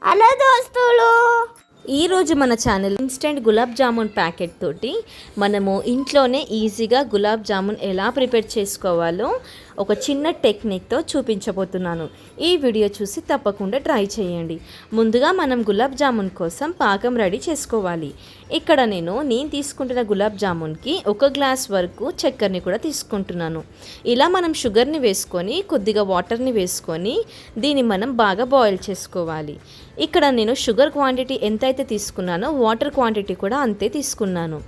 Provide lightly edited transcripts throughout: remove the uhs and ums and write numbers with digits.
Hello దోస్తులు, ఈరోజు మన channel instant gulab jamun packet తోటి మనము ఇంట్లోనే ఈజీగా గులాబ్ జామున్ ఎలా ప్రిపేర్ చేసుకోవాలో ఒక చిన్న టెక్నిక్తో చూపించబోతున్నాను. ఈ వీడియో చూసి తప్పకుండా ట్రై చేయండి. ముందుగా మనం గులాబ్ జామున్ కోసం పాకం రెడీ చేసుకోవాలి. ఇక్కడ నేను తీసుకుంటున్న గులాబ్ జామున్కి 1 గ్లాస్ వరకు చక్కెరని కూడా తీసుకుంటున్నాను. ఇలా మనం షుగర్ని వేసుకొని కొద్దిగా వాటర్ని వేసుకొని దీన్ని మనం బాగా బాయిల్ చేసుకోవాలి. ఇక్కడ నేను షుగర్ క్వాంటిటీ ఎంతైతే తీసుకున్నానో వాటర్ క్వాంటిటీ కూడా అంతే తీసుకున్నాను.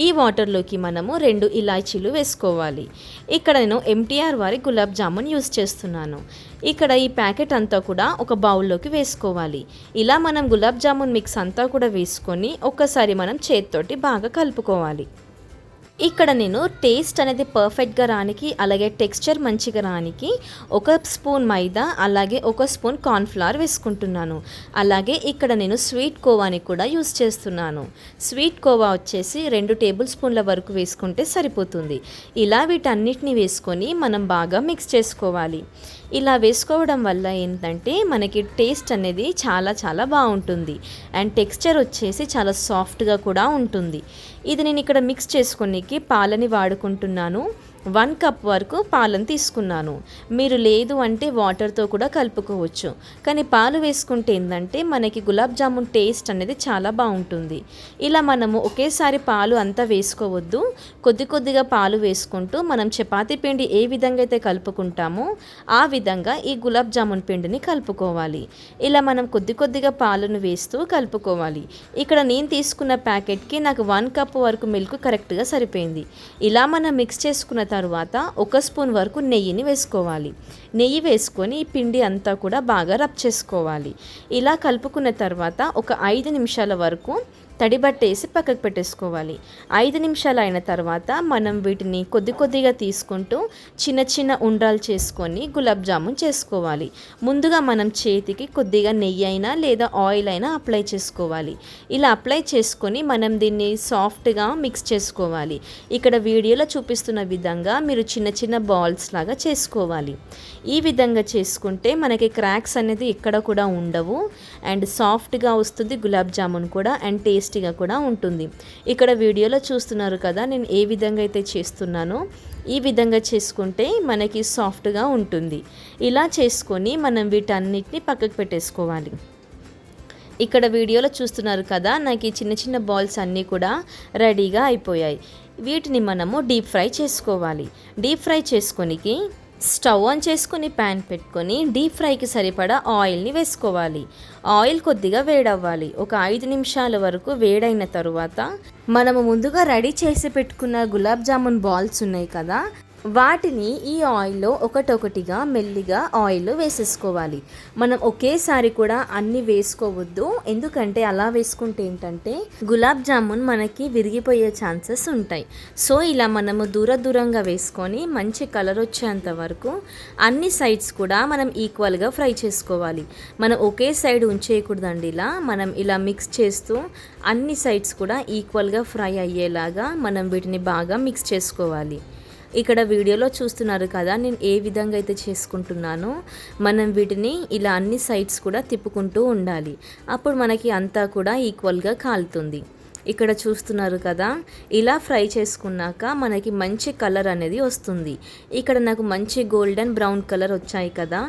ఈ వాటర్లోకి మనము 2 ఇలాచీలు వేసుకోవాలి. ఇక్కడ నేను MTR వారి గులాబ్ జామున్ యూస్ చేస్తున్నాను. ఇక్కడ ఈ ప్యాకెట్ అంతా కూడా ఒక బౌల్లోకి వేసుకోవాలి. ఇలా మనం గులాబ్ జామున్ మిక్స్ అంతా కూడా వేసుకొని ఒక్కసారి మనం చేతితోటి బాగా కలుపుకోవాలి. ఇక్కడ నేను టేస్ట్ అనేది పర్ఫెక్ట్గా రానికి, అలాగే టెక్స్చర్ మంచిగా రానికి 1 స్పూన్ మైదా, అలాగే 1 స్పూన్ కార్న్ఫ్లవర్ వేసుకుంటున్నాను. అలాగే ఇక్కడ నేను స్వీట్ కోవాని కూడా యూస్ చేస్తున్నాను. స్వీట్ కోవా వచ్చేసి 2 టేబుల్ స్పూన్ల వరకు వేసుకుంటే సరిపోతుంది. ఇలా వీటన్నిటిని వేసుకొని మనం బాగా మిక్స్ చేసుకోవాలి. ఇలా వేసుకోవడం వల్ల ఏంటంటే మనకి టేస్ట్ అనేది చాలా బాగుంటుంది. అండ్ టెక్స్చర్ వచ్చేసి చాలా సాఫ్ట్గా కూడా ఉంటుంది. ఇది నేను ఇక్కడ మిక్స్ చేసుకోనికి పాలని వాడుకుంటున్నాను. 1 కప్ వరకు పాలను తీసుకున్నాను. మీరు లేదు అంటే వాటర్తో కూడా కలుపుకోవచ్చు. కానీ పాలు వేసుకుంటే ఏంటంటే మనకి గులాబ్ జామున్ టేస్ట్ అనేది చాలా బాగుంటుంది. ఇలా మనము ఒకేసారి పాలు అంతా వేసుకోవద్దు. కొద్దిగా పాలు వేసుకుంటూ మనం చపాతీ పిండి ఏ విధంగా అయితే కలుపుకుంటామో ఆ విధంగా ఈ గులాబ్ జామున్ పిండిని కలుపుకోవాలి. ఇలా మనం కొద్దిగా పాలను వేస్తూ కలుపుకోవాలి. ఇక్కడ నేను తీసుకున్న ప్యాకెట్కి నాకు 1 కప్ వరకు మిల్క్ కరెక్ట్గా సరిపోయింది. ఇలా మనం మిక్స్ చేసుకున్న తర్వాత 1 స్పూన్ వరకు నెయ్యిని వేసుకోవాలి. నెయ్యి వేసుకొని ఈ పిండి అంతా కూడా బాగా రబ్ చేసుకోవాలి. ఇలా కలుపుకున్న తర్వాత ఒక 5 నిమిషాల వరకు తడిబట్టేసి పక్కకు పెట్టేసుకోవాలి. 5 నిమిషాలు అయిన తర్వాత మనం వీటిని కొద్దిగా తీసుకుంటూ చిన్న ఉండ్రాలు చేసుకొని గులాబ్ జామున్ చేసుకోవాలి. ముందుగా మనం చేతికి కొద్దిగా నెయ్యి అయినా లేదా ఆయిల్ అయినా అప్లై చేసుకోవాలి. ఇలా అప్లై చేసుకొని మనం దీన్ని సాఫ్ట్గా మిక్స్ చేసుకోవాలి. ఇక్కడ వీడియోలో చూపిస్తున్న విధంగా మీరు చిన్న బాల్స్ లాగా చేసుకోవాలి. ఈ విధంగా చేసుకుంటే మనకి క్రాక్స్ అనేది ఎక్కడ కూడా ఉండవు. అండ్ సాఫ్ట్గా వస్తుంది గులాబ్ జామున్ కూడా, అండ్ టేస్టీగా కూడా ఉంటుంది. ఇక్కడ వీడియోలో చూస్తున్నారు కదా నేను ఏ విధంగా అయితే చేస్తున్నానో ఈ విధంగా చేసుకుంటే మనకి సాఫ్ట్గా ఉంటుంది. ఇలా చేసుకొని మనం వీటన్నిటిని పక్కకు పెట్టేసుకోవాలి. ఇక్కడ వీడియోలో చూస్తున్నారు కదా నాకు ఈ చిన్న బాల్స్ అన్నీ కూడా రెడీగా అయిపోయాయి. వీటిని మనము డీప్ ఫ్రై చేసుకోవాలి. డీప్ ఫ్రై చేసుకోనికి స్టవ్ ఆన్ చేసుకుని ప్యాన్ పెట్టుకొని డీప్ ఫ్రైకి సరిపడా ఆయిల్ని వేసుకోవాలి. ఆయిల్ కొద్దిగా వేడవ్వాలి. ఒక 5 నిమిషాల వరకు వేడైన తరువాత మనము ముందుగా రెడీ చేసి పెట్టుకున్న గులాబ్ జామున్ బాల్స్ ఉన్నాయి కదా వాటిని ఈ ఆయిల్లో ఒకటొకటిగా మెల్లిగా ఆయిల్లో వేసేసుకోవాలి. మనం ఒకేసారి కూడా అన్నీ వేసుకోవద్దు. ఎందుకంటే అలా వేసుకుంటే ఏంటంటే గులాబ్ జామున్ మనకి విరిగిపోయే ఛాన్సెస్ ఉంటాయి. సో ఇలా మనము దూరంగా వేసుకొని మంచి కలర్ వచ్చేంత వరకు అన్ని సైడ్స్ కూడా మనం ఈక్వల్గా ఫ్రై చేసుకోవాలి. మనం ఒకే సైడ్ ఉంచేయకూడదండి. మనం ఇలా మిక్స్ చేస్తూ అన్ని సైడ్స్ కూడా ఈక్వల్గా ఫ్రై అయ్యేలాగా మనం వీటిని బాగా మిక్స్ చేసుకోవాలి. ఇక్కడ వీడియోలో చూస్తున్నారు కదా నేను ఏ విధంగా అయితే చేసుకుంటున్నానో మనం వీటిని ఇలా అన్ని సైడ్స్ కూడా తిప్పుకుంటూ ఉండాలి. అప్పుడు మనకి అంతా కూడా ఈక్వల్గా కాలుతుంది. ఇక్కడ చూస్తున్నారు కదా ఇలా ఫ్రై చేసుకున్నాక మనకి మంచి కలర్ అనేది వస్తుంది. ఇక్కడ నాకు మంచి గోల్డెన్ బ్రౌన్ కలర్ వచ్చాయి కదా,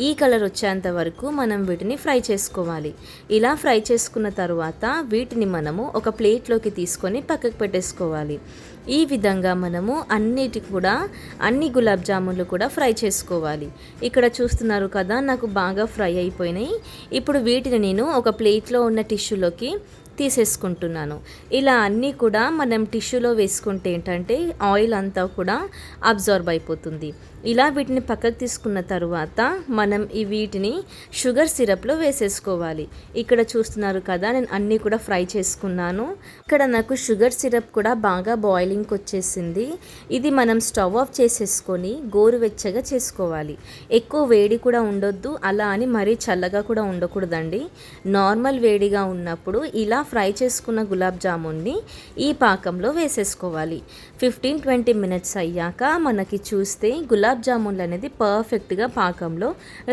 ఈ కలర్ వచ్చేంత వరకు మనం వీటిని ఫ్రై చేసుకోవాలి. ఇలా ఫ్రై చేసుకున్న తర్వాత వీటిని మనము ఒక ప్లేట్లోకి తీసుకొని పక్కకు పెట్టేసుకోవాలి. ఈ విధంగా మనము అన్ని గులాబ్ జామున్లు కూడా ఫ్రై చేసుకోవాలి. ఇక్కడ చూస్తున్నారు కదా నాకు బాగా ఫ్రై అయిపోయినాయి. ఇప్పుడు వీటిని నేను ఒక ప్లేట్లో ఉన్న టిష్యూలోకి తీసేసుకుంటున్నాను. ఇలా అన్నీ కూడా మనం టిష్యూలో వేసుకుంటే ఏంటంటే ఆయిల్ అంతా కూడా అబ్జర్బ్ అయిపోతుంది. ఇలా వీటిని పక్కకు తీసుకున్న తర్వాత మనం వీటిని షుగర్ సిరప్లో వేసేసుకోవాలి. ఇక్కడ చూస్తున్నారు కదా నేను అన్నీ కూడా ఫ్రై చేసుకున్నాను. ఇక్కడ నాకు షుగర్ సిరప్ కూడా బాగా బాయిలింగ్కి వచ్చేసింది. ఇది మనం స్టవ్ ఆఫ్ చేసేసుకొని గోరువెచ్చగా చేసుకోవాలి. ఎక్కువ వేడి కూడా ఉండొద్దు, అలా అని మరీ చల్లగా కూడా ఉండకూడదండి. నార్మల్ వేడిగా ఉన్నప్పుడు ఇలా ఫ్రై చేసుకున్న గులాబ్ జామున్ని ఈ పాకంలో వేసేసుకోవాలి. 15-20 మినిట్స్ అయ్యాక మనకి చూస్తే గులాబ్ గులాబ్ జామున్లు అనేది పర్ఫెక్ట్గా పాకంలో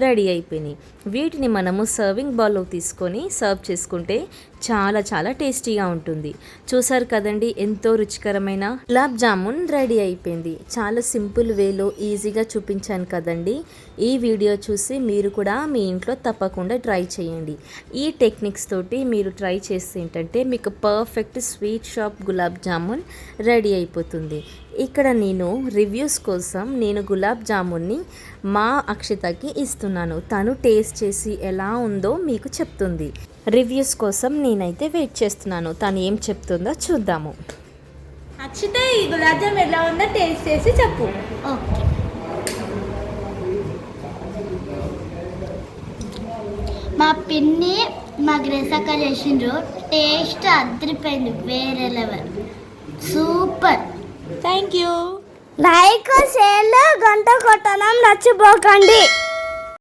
రెడీ అయిపోయినాయి. వీటిని మనము సర్వింగ్ బౌల్లో తీసుకొని సర్వ్ చేసుకుంటే చాలా చాలా టేస్టీగా ఉంటుంది. చూసారు కదండి, ఎంతో రుచికరమైన గులాబ్ జామున్ రెడీ అయిపోయింది. చాలా సింపుల్ వేలో ఈజీగా చూపించాను కదండి. ఈ వీడియో చూసి మీరు కూడా మీ ఇంట్లో తప్పకుండా ట్రై చేయండి. ఈ టెక్నిక్స్ తోటి మీరు ట్రై చేస్తే ఏంటంటే మీకు perfect sweet shop gulab jamun ready అయిపోతుంది. ఇక్కడ నేను రివ్యూస్ కోసం నేను గులాబ్ జామున్ని మా అక్షితకి ఇస్తున్నాను. తను టేస్ట్ చేసి ఎలా ఉందో మీకు చెప్తుంది. రివ్యూస్ కోసం నేనైతే వెయిట్ చేస్తున్నాను. తను ఏం చెప్తుందో చూద్దాము. అక్షిత, ఈ గులాబ్ జామ్ ఎలా ఉందో టేస్ట్ చేసి చెప్పు. ఓకే, మా పిన్ని మా గ్రేసక్క చేసిండ్రు. టేస్ట్ అదిరిపోయింది, వేరే level, super. Thank you. Like share గంట కొట్టడం మర్చిపోకండి.